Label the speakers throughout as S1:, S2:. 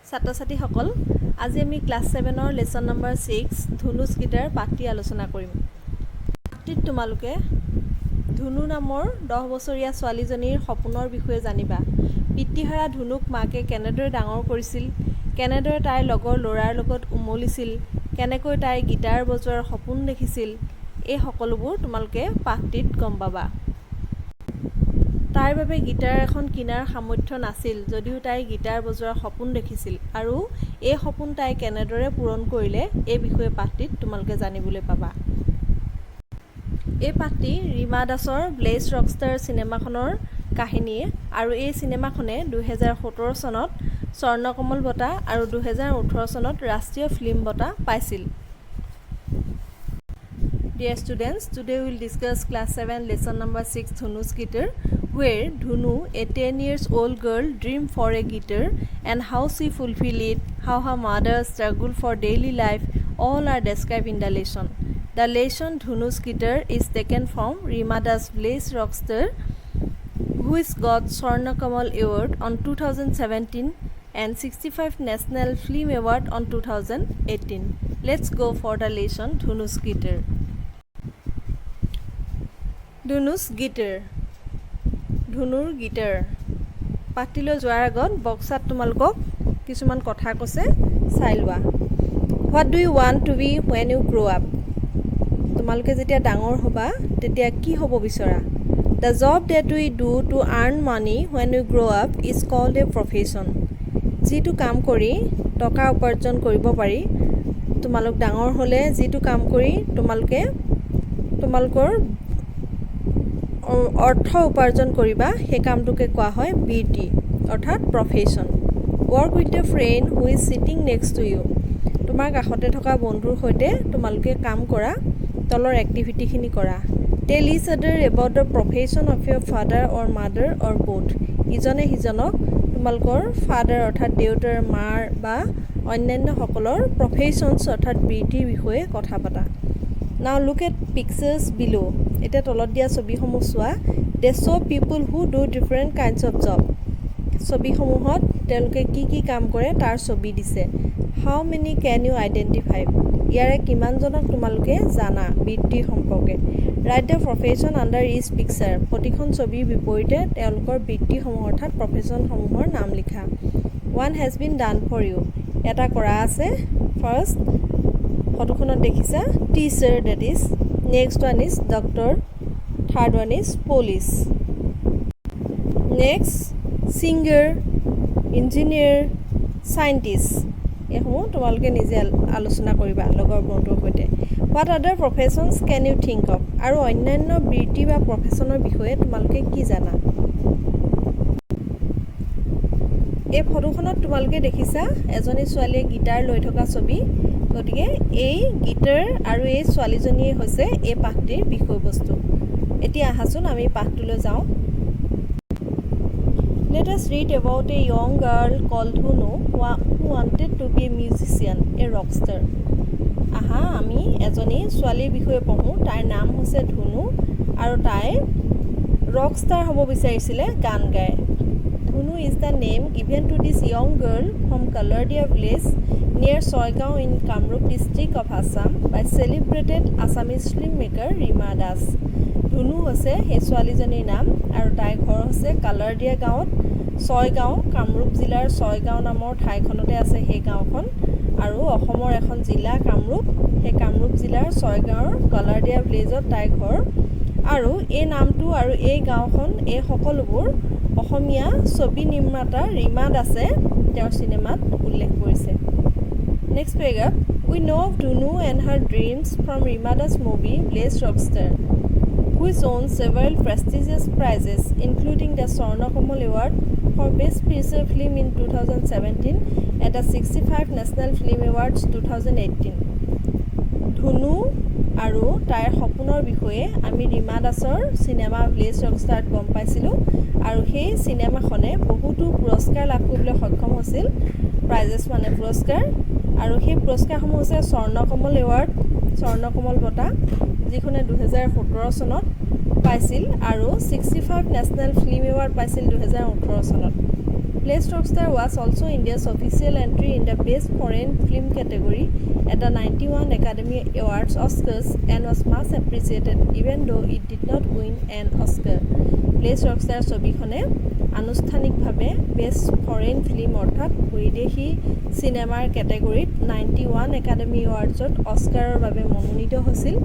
S1: ছাত্ৰ-ছাত্ৰীসকল আজি আমি ক্লাছ 7ৰ লেসন নম্বৰ 6 ধুনুছ গীটাৰ পাঠটি আলোচনা কৰিম। পাঠটিত তোমালোকে ধুনু নামৰ 10 বছৰীয়া ছোৱালীজনীৰ সপোনৰ বিষয়ে জানিবা। পিতৃহাৰা ধুনুক মাকে কেনেদৰে ডাঙৰ কৰিছিল, কেনেদৰে তাইৰ লগৰ ল'ৰাৰ লগত উমলিছিল, কেনেকৈ তাই গীটাৰ বজোৱাৰ সপোন দেখিছিল, এই সকলোবোৰ তোমালোকে পাঠটিত গম পাবা। তাইৰ বাবে গীটাৰ এখন কিনাৰ সামৰ্থ্য নাছিল যদিও তাই গীটাৰ বজোৱাৰ সপোন দেখিছিল আৰু এই সপোন তাই কেনেদৰে পূৰণ কৰিলে এই বিষয়ে পাঠটিত তোমালোকে জানিবলৈ পাবা। এই পাঠটি ৰীমা দাসৰ ব্লেজ ৰকষ্টাৰ চিনেমাখনৰ কাহিনী আৰু এই চিনেমাখনে 2017 চনত স্বৰ্ণকমল বঁটা আৰু 2018 চনত ৰাষ্ট্ৰীয় ফিল্ম বঁটা পাইছিল। Dear students, today we will discuss class 7 lesson number 6 Dhunu's guitar, where Dhunu, a 10 years old girl, dreamed for a guitar and how she fulfilled it, how her mother struggled for daily life, all are described in the lesson. The lesson Dhunu's guitar is taken from Reema Das Blaze Rockstar, who is got Swarna Kamal Award on 2017 and 65 National Film Award on 2018. Let's go for the lesson Dhunu's guitar. Dhunu's guitar, ধুনুৰ guitar. পাঠটিলৈ যোৱাৰ আগত বক্সত তোমালোকক কিছুমান কথা কৈছে, চাই লোৱা। What do you want to be when you grow' up? তোমালোকে যেতিয়া ডাঙৰ হ'বা তেতিয়া কি হ'ব বিচৰা? The job that we do to earn money when you grow' up is called a profession. যিটো কাম কৰি টকা উপাৰ্জন কৰিব পাৰি, তোমালোক ডাঙৰ হ'লে যিটো কাম কৰি তোমালোকৰ অৰ্থ উপাৰ্জন কৰিবা সেই কামটোকে কোৱা হয় বৃত্তি অৰ্থাৎ profession. Work with a friend who is sitting next to you. তোমাৰ কাষতে থকা বন্ধুৰ সৈতে তোমালোকে কাম কৰা, তলৰ এক্টিভিটিখিনি কৰা। Tell each other about the profession of your father or mother or both. ইজনে সিজনক তোমালোকৰ ফাদাৰ অৰ্থাৎ দেউতাৰ, মাৰ বা অন্যান্যসকলৰ প্ৰফেশ্যনছ অৰ্থাৎ বৃত্তিৰ বিষয়ে কথা পতা। নাও লুক এট পিকচাৰ্ছ বিলো। এতিয়া তলত দিয়া ছবিসমূহ চোৱা। They show' people who do different kinds of job. ছবিসমূহত তেওঁলোকে কি কি কাম কৰে তাৰ ছবি দিছে। How many can you identify? ইয়াৰে কিমানজনক তোমালোকে জানা বৃত্তিৰ সম্পৰ্কে। Write the profession under each picture. প্ৰতিখন ছবিৰ বিপৰীতে তেওঁলোকৰ বৃত্তিসমূহ অৰ্থাৎ প্ৰফেশ্যনসমূহৰ নাম লিখা। One has been done for you. এটা কৰা আছে। ফাৰ্ষ্ট ফটোখনত দেখিছা teacher, that is. Next one is doctor, third one is police. Next singer, engineer, scientist. এইসমূহ তোমালোকে নিজে আলোচনা কৰিবা লগৰ বন্ধুৰ সৈতে। হোৱাট আদাৰ প্ৰফেশ্যনছ কেন ইউ থিংক অফ? আৰু অন্যান্য বৃত্তি বা প্ৰফেশ্যনৰ বিষয়ে তোমালোকে কি জানা? এই ফটোখনত তোমালোকে দেখিছা এজনী ছোৱালীয়ে গীটাৰ লৈ থকা ছবি। গতিকে এই গীটাৰ আৰু এই ছোৱালীজনীয়ে হৈছে এই পাঠটিৰ বিষয়বস্তু। এতিয়া আহাচোন আমি পাঠটোলৈ যাওঁ। Let us read about a young girl called Dhunu who wanted to be a musician, a rock star. আহা আমি এজনী ছোৱালীৰ বিষয়ে পঢ়োঁ। তাইৰ নাম হৈছে ধুনু আৰু তাই ৰক ষ্টাৰ হ'ব বিচাৰিছিলে গান গাই। Dhunu is the name given to this young girl from Kalardia village near Chaygaon in Kamrup district of Assam by celebrated Assamese film maker Rima Das. Dhunu হৈছে সেই ছোৱালীজনীৰ নাম আৰু তাইৰ ঘৰ হৈছে কালাৰদিয়া গাঁৱত, ছয়গাঁও, কামৰূপ জিলাৰ ছয়গাঁও নামৰ ঠাইখনতে আছে সেই গাঁওখন। আৰু অসমৰ এখন জিলা কামৰূপ, সেই কামৰূপ জিলাৰ ছয়গাঁৱৰ কালাৰদিয়া ভিলেজত তাইৰ ঘৰ। আৰু এই নামটো আৰু এই গাঁওখন এই সকলোবোৰ অসমীয়া ছবি নিৰ্মাতা ৰীমা দাসে তেওঁৰ চিনেমাত উল্লেখ কৰিছে। Next paragraph. We no' of Dhunu and her dreams from Rima Das movie bless Rockstar, which won several prestigious prizes including the Swarna Kamal Award for Best Feature Film in 2017 and the 65 National Film Awards 2018. ধুনু আৰু তাইৰ সপোনৰ বিষয়ে আমি ৰীমা দাসৰ cinema bless ৰকষ্টাৰত গম পাইছিলোঁ আৰু সেই চিনেমাখনে বহুতো পুৰস্কাৰ লাভ কৰিবলৈ সক্ষম হৈছিল। প্ৰাইজেছ মানে পুৰস্কাৰ, আৰু সেই পুৰস্কাৰসমূহ হৈছে স্বৰ্ণকমল এৱাৰ্ড, স্বৰ্ণকমল বঁটা, যিখনে 2017 চনত পাইছিল আৰু 65 নেশ্যনেল ফিল্ম এৱাৰ্ড পাইছিল 2018 চনত। Place Rockstar was also India's official entry in the Best Foreign Film category at the 91 Academy Awards Oscars and was much appreciated even though it did not win an Oscar. Place Rockstar ছবিখনে আনুষ্ঠানিকভাৱে best foreign film অৰ্থাৎ বিদেশী চিনেমাৰ কেটেগৰীত 91 academy এৱাৰ্ডছত অস্কাৰৰ বাবে মনোনীত হৈছিল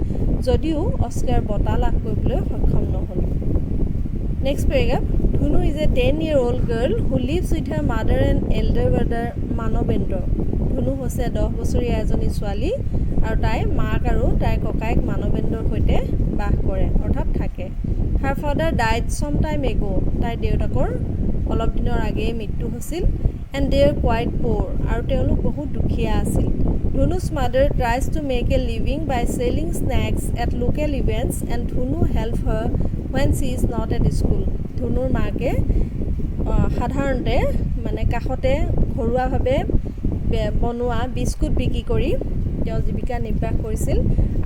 S1: যদিও অস্কাৰ বঁটা লাভ কৰিবলৈ সক্ষম নহ'ল। Next paragraph. Dhunu is a 10-year-old girl who lives with her mother and elder brother Manobendra. Dhunu হৈছে 10 বছৰীয়া এজনী ছোৱালী আৰু তাই মাক আৰু তাইৰ ককায়েক মানবেন্দ্ৰৰ সৈতে বাস কৰে অৰ্থাৎ থাকে। Her father died some time ago. তাইৰ দেউতাকৰ অলপ দিনৰ আগেয়ে মৃত্যু হৈছিল and they are quite poor আৰু তেওঁলোক বহুত দুখীয়া আছিল। Dhunu's mother tries to make a living by selling snacks at local events and Dhunu helps her when she is not at school. ধুনুৰ মাকে সাধাৰণতে মানে কাষতে ঘৰুৱাভাৱে বনোৱা বিস্কুট বিক্ৰী কৰি তেওঁ জীৱিকা নিৰ্বাহ কৰিছিল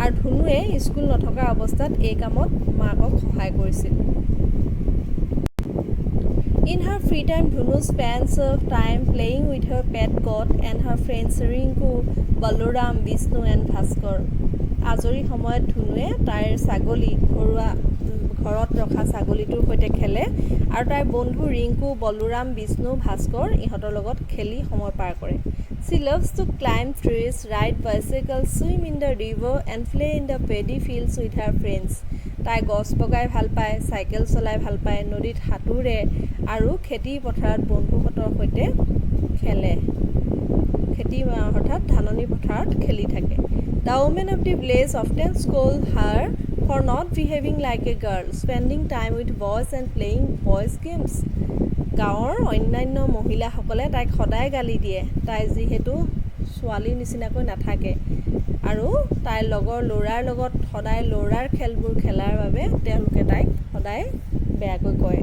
S1: আৰু ধুনুৱে স্কুল নথকা অৱস্থাত এই কামত মাকক সহায় কৰিছিল। In her free time, Dhunu spends her time playing with her pet goat and her friends Rinku, Balaram, Vishnu and Bhaskar. আজৰি সময়ত ধুনুৱে তাইৰ ছাগলী ঘৰত ৰখা ছাগলীটোৰ সৈতে খেলে আৰু তাইৰ বন্ধু ৰিংকু, বলৰাম, বিষ্ণু, ভাস্কৰ ইহঁতৰ লগত খেলি সময় পাৰ কৰে। She loves to climb trees, ride bicycles, swim in the river and play in the paddy fields with her friends. তাই গছ বগাই ভাল পায়, চাইকেল চলাই ভাল পায়, নদীত সাঁতোৰে আৰু খেতি পথাৰত বন্ধুহঁতৰ সৈতে খেলে। খেতি অৰ্থাৎ ধাননি পথাৰত খেলি থাকে। The women of the village often scold her for not behaving like a girl, spending time with boys and playing boys games. গাঁৱৰ অন্যান্য মহিলাসকলে তাইক সদায় গালি দিয়ে তাই যিহেতু ছোৱালীৰ নিচিনাকৈ নাথাকে আৰু তাইৰ লগৰ ল'ৰাৰ লগত সদায় ল'ৰাৰ খেলবোৰ খেলাৰ বাবে তেওঁলোকে তাইক সদায় বেয়াকৈ কয়।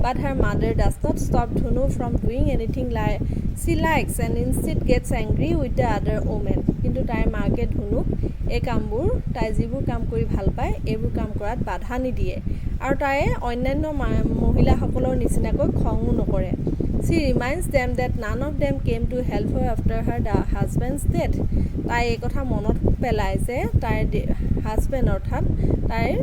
S1: But her mother does not stop Dhunu from doing anything she likes and instead gets angry with the other women. কিন্তু তাইৰ মাকে ধুনুক এই কামবোৰ তাই যিবোৰ কাম কৰি ভাল পায় এইবোৰ কাম কৰাত বাধা নিদিয়ে আৰু তাই অন্যান্য মহিলাসকলৰ নিচিনাকৈ খঙো নকৰে। She reminds them that none of them came to help her after her husband's death. তাই এই কথা মনত পেলায় যে তাইৰ হাজবেণ্ড অৰ্থাৎ তাইৰ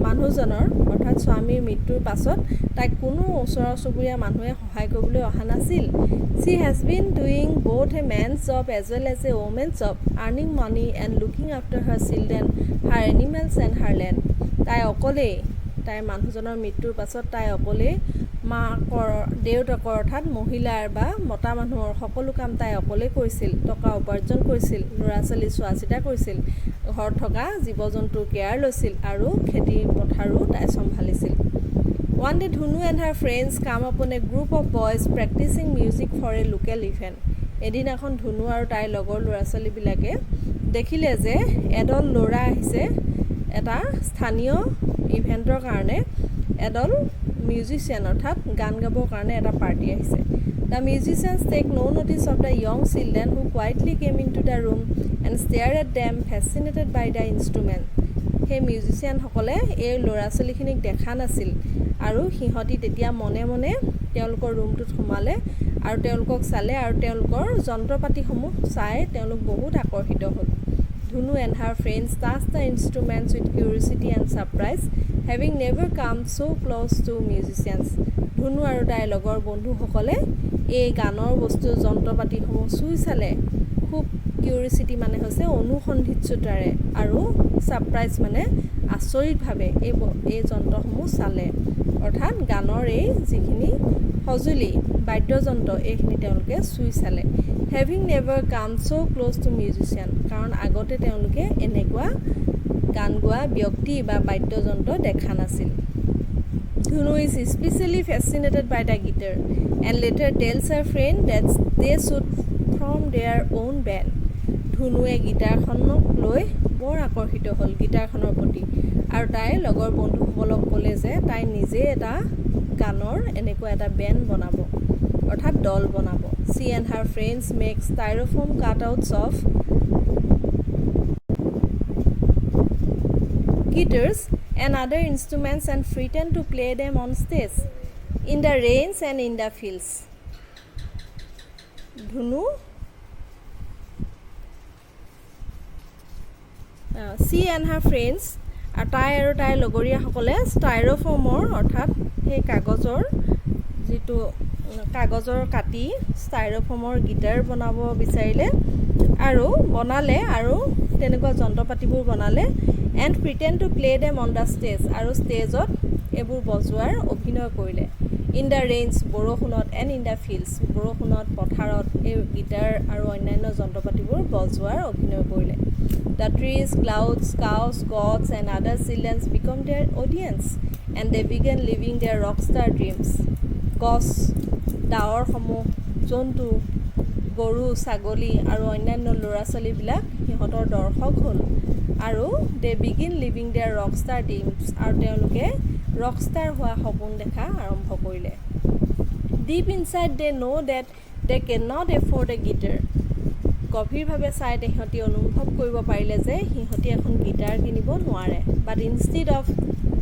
S1: মানুহজনৰ অৰ্থাৎ স্বামীৰ মৃত্যুৰ পাছত তাইক কোনো ওচৰৰ চুবুৰীয়া মানুহে সহায় কৰিবলৈ অহা নাছিল। She has been doing both a man's job as well as a woman's job, earning money and looking after her children, her animals and her land. তাই অকলেই তাইৰ মানুহজনৰ মৃত্যুৰ পাছত তাই অকলেই মাকৰ দেউতাকৰ অৰ্থাৎ মহিলাৰ বা মতা মানুহৰ সকলো কাম তাই অকলেই কৰিছিল, টকা উপাৰ্জন কৰিছিল, ল'ৰা ছোৱালী চোৱা চিতা কৰিছিল, ঘৰত থকা জীৱ জন্তুৰ কেয়াৰ লৈছিল আৰু খেতি পথাৰো তাই চম্ভালিছিল। One day Dhunu and her friends come upon a group of boys practicing music for a local event. এদিনাখন ধুনু আৰু তাইৰ লগৰ ল'ৰা ছোৱালীবিলাকে দেখিলে যে এদল ল'ৰা আহিছে এটা স্থানীয় ইভেণ্টৰ কাৰণে এদল মিউজিচিয়ান অৰ্থাৎ গান গাবৰ কাৰণে এটা পাৰ্টি আহিছে। The musicians take no notice of the young children who quietly came into the room and stared at them, fascinated by the instrument. সেই মিউজিচিয়ানসকলে এই ল'ৰা ছোৱালীখিনিক দেখা নাছিল আৰু সিহঁতি তেতিয়া মনে মনে তেওঁলোকৰ ৰুমটোত সোমালে আৰু তেওঁলোকক চালে আৰু তেওঁলোকৰ যন্ত্ৰপাতিসমূহ চাই তেওঁলোক বহুত আকৰ্ষিত হ'ল। Dhunu and her friends touched the instruments with curiosity and surprise, having never come so close to musicians. ধুনু আৰু তাইৰ লগৰ বন্ধুসকলে এই গানৰ বস্তু যন্ত্ৰপাতিসমূহ চুই চালে। খুব কিউৰিচিটি মানে হৈছে অনুসন্ধিৎসুতাৰে আৰু ছাৰপ্ৰাইজ মানে আচৰিতভাৱে এই যন্ত্ৰসমূহ চালে অৰ্থাৎ গানৰ এই যিখিনি সঁজুলি বাদ্যযন্ত্ৰ এইখিনি তেওঁলোকে চুই চালে। হেভিং নেভাৰ কাম ছ' ক্ল'জ টু মিউজিচিয়ান কাৰণ আগতে তেওঁলোকে এনেকুৱা গান গোৱা ব্যক্তি বা বাদ্যযন্ত্ৰ দেখা নাছিল। Dhunu is especially fascinated by the guitar and later tells her friend that they should form their own band. ধুনুৱে গীটাৰখনক লৈ বৰ আকৰ্ষিত হ'ল গীটাৰখনৰ প্ৰতি আৰু তাইৰ লগৰ বন্ধুসকলক ক'লে যে তাই নিজে এটা গানৰ এনেকুৱা এটা বেণ্ড বনাব অৰ্থাৎ দল বনাব। She and her friends make styrofoam cutouts of guitars and other instruments and pretend to play them on stage. in the rains and in the fields. Dhunu she and her friends তাই আৰু তাইৰ লগৰীয়াসকলে ষ্টাইৰফৰ্মৰ অৰ্থাৎ সেই কাগজৰ কাটি ষ্টাইৰফৰ্মৰ guitar বনাব বিচাৰিলে আৰু বনালে আৰু তেনেকুৱা যন্ত্ৰপাতিবোৰ বনালে and pretend to play them on the stage আৰু ষ্টেজত এইবোৰ বজোৱাৰ অভিনয় কৰিলে in the rains বৰষুণত and in the fields বৰষুণত পথাৰত এই গিটাৰ আৰু অন্যান্য যন্ত্ৰপাতিবোৰ বজোৱাৰ অভিনয় কৰিলে The trees, clouds, cows, gods and other children become their audience and they began living their rockstar dreams. গছ ডাৱৰসমূহ জন্তু গৰু ছাগলী আৰু অন্যান্য ল'ৰা ছোৱালীবিলাক সিহঁতৰ দৰ্শক হ'ল আৰু they begin living their rockstar dreams আৰু তেওঁলোকে ৰকষ্টাৰ হোৱা সপোন দেখা আৰম্ভ কৰিলে Deep inside they know that they cannot afford a guitar গভীৰভাৱে চাই সিহঁতি অনুভৱ কৰিব পাৰিলে যে সিহঁতি এখন গিটাৰ কিনিব নোৱাৰে but instead of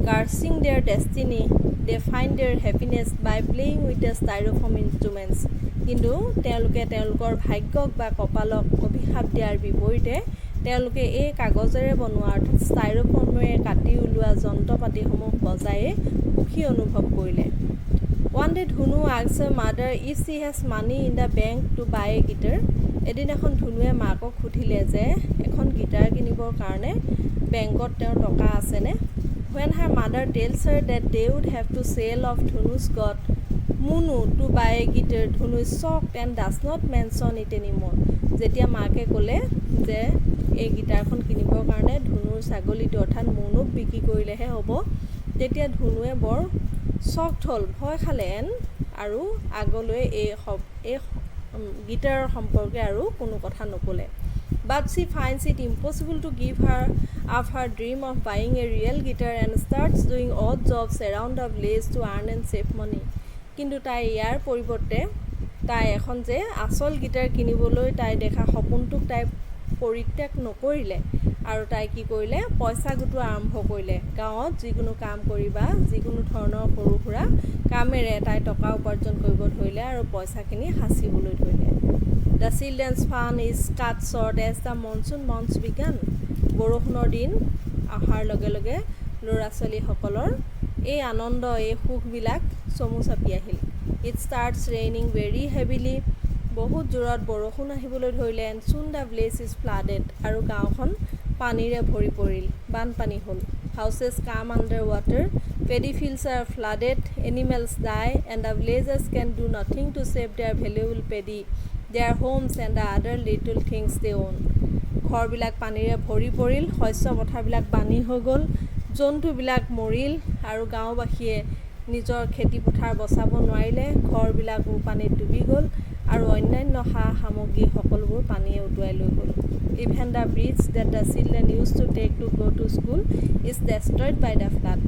S1: cursing their destiny they find their happiness by playing with the styrofoam instruments কিন্তু তেওঁলোকে তেওঁলোকৰ ভাগ্যক বা কপালক অভিশাপ দিয়াৰ বিপৰীতে তেওঁলোকে এই কাগজেৰে বনোৱা অৰ্থাৎ ষ্টাইৰফৰ্মেৰে কাটি উলিওৱা যন্ত্ৰপাতিসমূহ বজাই সুখী অনুভৱ কৰিলে One day Dhunu asked her mother if she has money in the bank to buy a guitar. এদিন এখন ধুনুৱে মাকক সুধিলে যে এখন গিটাৰ কিনিবৰ কাৰণে বেংকত তেওঁৰ টকা আছেনে When her mother tells her that they would have to sell off Dhunu's god Munu to buy a guitar, Dhunu is shocked and does not mention it anymore. যেতিয়া মাকে ক'লে যে এই গিটাৰখন কিনিবৰ কাৰণে ধুনুৰ ছাগলীটো অৰ্থাৎ মুনুক বিক্ৰী কৰিলেহে হ'ব তেতিয়া ধুনুৱে বৰ চকড হ'ল ভয় খালেন আৰু আগলৈ এই গিটাৰৰ সম্পৰ্কে আৰু কোনো কথা নক'লে But she finds it impossible to give her up her dream of buying a real guitar and starts doing odd jobs around the village to earn and save money. কিন্তু তাই ইয়াৰ পৰিৱৰ্তে তাই এখন যে আসল গিটাৰ কিনিবলৈ তাই দেখা সপোনটোক তাই পৰিত্যাগ নকৰিলে আৰু তাই কি কৰিলে পইচা গোটোৱা আৰম্ভ কৰিলে গাঁৱত যিকোনো কাম কৰিবা যিকোনো ধৰণৰ সৰু সুৰা কামেৰে তাই টকা উপাৰ্জন কৰিব ধৰিলে আৰু পইচাখিনি সাঁচিবলৈ ধৰিলে The children's fun is cut short as the monsoon months began. বৰষুণৰ দিন অহাৰ লগে লগে ল'ৰা ছোৱালীসকলৰ এই আনন্দ এই সুখবিলাক চমু চাপি আহিল It starts raining very heavily. বহুত জোৰত বৰষুণ আহিবলৈ ধৰিলে and soon the village is flooded. আৰু গাঁওখন পানীৰে ভৰি পৰিল বানপানী হ'ল Houses come under water. Paddy fields are flooded. Animals die and the villagers can do nothing to save their valuable paddy. Their homes and the other little things they own. ঘৰবিলাক পানীৰে ভৰি পৰিল শস্য পথাৰবিলাক পানী হৈ গ'ল জন্তুবিলাক মৰিল আৰু গাঁওবাসীয়ে নিজৰ খেতি পথাৰ বচাব নোৱাৰিলে ঘৰবিলাকো পানীত ডুবি গ'ল আৰু অন্যান্য সামগ্ৰী সকলোবোৰ পানীয়ে উটুৱাই লৈ গ'ল Even the bridge that the children used to take to go to school is destroyed by the flood.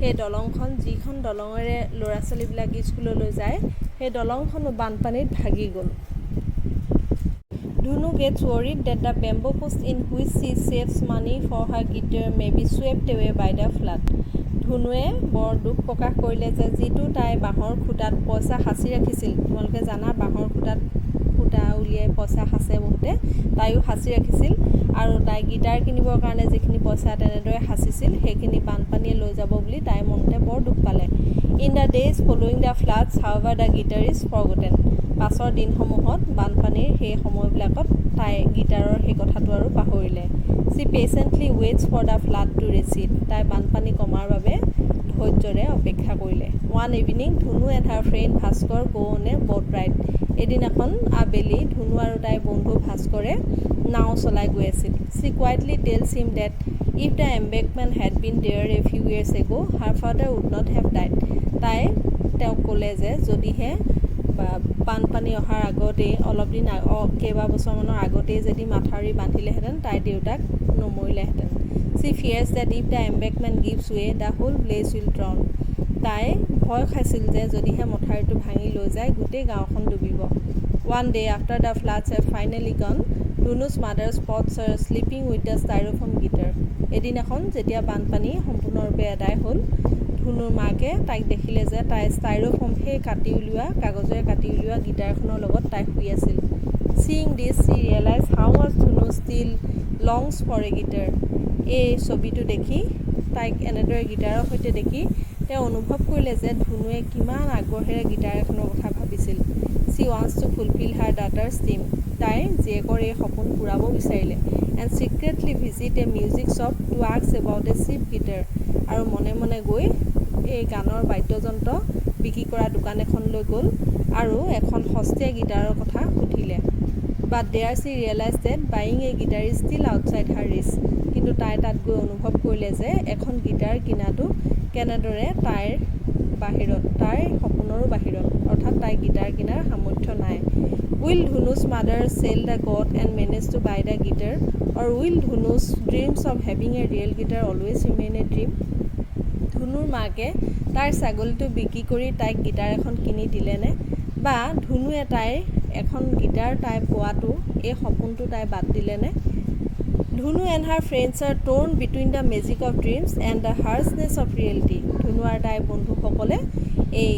S1: সেই দলংখন যিখন দলঙেৰে ল'ৰা ছোৱালীবিলাক স্কুললৈ যায় সেই দলংখনো বানপানীত ভাগি গ'ল Dhunu gets worried that the bamboo post in which she saves money for her guitar may be swept away by the flood. ধুনুৱে বৰ দুখ প্ৰকাশ কৰিলে যে যিটো তাই বাঁহৰ খুঁটাত পইচা সাঁচি ৰাখিছিল তোমালোকে জানা বাঁহৰ খুঁটাত খুঁটা উলিয়াই পইচা সাঁচে বহুতে তাইও সাঁচি ৰাখিছিল আৰু তাই গিটাৰ কিনিবৰ কাৰণে যিখিনি পইচা তেনেদৰে সাঁচিছিল সেইখিনি বানপানীয়ে লৈ যাব বুলি তাই মনতে বৰ দুখ পালে In the days following the floods, however, the guitar is forgotten. পাছৰ দিনসমূহত বানপানীৰ সেই সময়বিলাকত তাই গিটাৰৰ সেই কথাটো আৰু পাহৰিলে She patiently waits for the flood to recede. তাই বানপানী কমাৰ বাবে ধৈৰ্যৰে অপেক্ষা কৰিলে One evening, Dhunu and her friend Bhaskar go on a boat ride. এদিনাখন আবেলি ধুনু আৰু তাইৰ বন্ধু ভাস্কৰে নাও চলাই গৈ আছিল She quietly tells him that if the embankment had been there a few years ago, her father would not have died. তাই তেওঁক ক'লে যে যদিহে বানপানী অহাৰ আগতেই অলপ দিন কেইবা বছৰমানৰ আগতেই যদি মাথাউৰি বান্ধিলেহেঁতেন তাইৰ দেউতাক নমৰিলেহেঁতেন She fears that if the embankment gives way, the whole village will drown. তাই ভয় খাইছিল যে যদিহে মথাউৰিটো ভাঙি লৈ যায় গোটেই গাঁওখন ডুবিব One day after the floods have finally gone, Dhunu's mother spots her sleeping with the styrofoam guitar. এদিনাখন যেতিয়া বানপানী সম্পূৰ্ণৰূপে আদায় হ'ল ধুনুৰ মাকে তাইক দেখিলে যে তাই ষ্টাইৰোফোম সেই কাটি উলিওৱা কাগজেৰে কাটি উলিওৱা গিটাৰখনৰ লগত তাই শুই আছিল। Seeing this, she realized how much Dhunu still longs for a guitar. এই ছবিটো দেখি তাইক এনেদৰে গিটাৰৰ সৈতে দেখি তেওঁ অনুভৱ কৰিলে যে ধুনুৱে কিমান আগ্ৰহেৰে গিটাৰ এখনৰ কথা ভাবিছিল। She wants to fulfill her daughter's dream. তাই জীয়েকৰ এই সপোন পূৰাব বিচাৰিলে and secretly visit a music shop to ask about a cheap guitar. আৰু মনে মনে গৈ এই গানৰ বাদ্যযন্ত্ৰ বিক্ৰী কৰা দোকান এখনলৈ গ'ল আৰু এখন সস্তীয়া গিটাৰৰ কথা সুধিলে। But there she realized that buying a guitar is still outside her reach. কিন্তু তাই তাত গৈ অনুভৱ কৰিলে যে এখন গিটাৰ কিনাটো কেনেদৰে তাইৰ বাহিৰত, তাইৰ সপোনৰো বাহিৰত, অৰ্থাৎ তাই গিটাৰ কিনাৰ সামৰ্থ্য নাই। Will Dhunu's mother sell the goat and manage to buy the guitar? Or will Dhunu's dreams of having a real guitar always remain a dream? ধুনুৰ মাকে তাইৰ ছাগলীটো বিক্ৰী কৰি তাইক গিটাৰ এখন কিনি দিলেনে, বা ধুনুৱে তাইৰ এখন গিটাৰ তাই পোৱাটো এই সপোনটো তাই বাদ দিলেনে? ধুনু and her friends are torn between the magic of dreams and the harshness of reality. ধুনু আৰু তাইৰ বন্ধুসকলে এই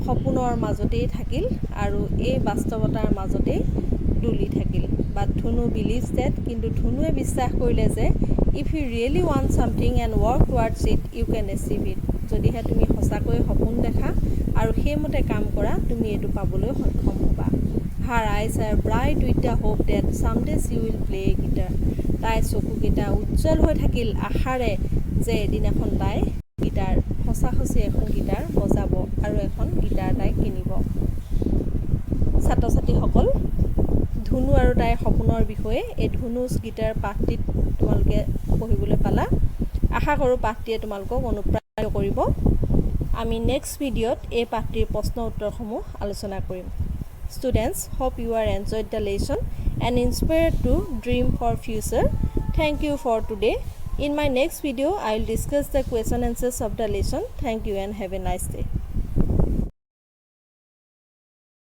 S1: সপোনৰ মাজতেই থাকিল আৰু এই বাস্তৱতাৰ মাজতেই ডুলি থাকিল। But Dhunu believes that, কিন্তু ধুনুৱে বিশ্বাস কৰিলে যে if you really want something and work towards it, you can achieve it. যদিহে তুমি সঁচাকৈ সপোন দেখা আৰু সেইমতে কাম কৰা, তুমি এইটো পাবলৈ সক্ষম হ'বা। Her eyes are bright with the hope that someday she will play a guitar. তাইৰ চকুকেইটা উজ্জ্বল হৈ থাকিল আশাৰে যে এদিন এখন তাই গিটাৰ, সঁচি এখন গিটাৰ বজাব আৰু এখন গিটাৰ তাই কিনিব। ছাত্ৰ ছাত্ৰীসকল, ধুনু আৰু তাইৰ সপোনৰ বিষয়ে এই ধুনুচ গিটাৰ পাঠটিত তোমালোকে পঢ়িবলৈ পালা। আশা কৰোঁ পাঠটিয়ে তোমালোকক অনুপ্ৰাণিত কৰিব। আমি নেক্সট ভিডিঅ'ত এই পাঠটিৰ প্ৰশ্ন উত্তৰসমূহ আলোচনা কৰিম। Students, hope you are enjoyed the lesson and inspired to dream for future. Thank you for today. In my next video, I will discuss the question answers of the lesson. Thank you and have a nice day.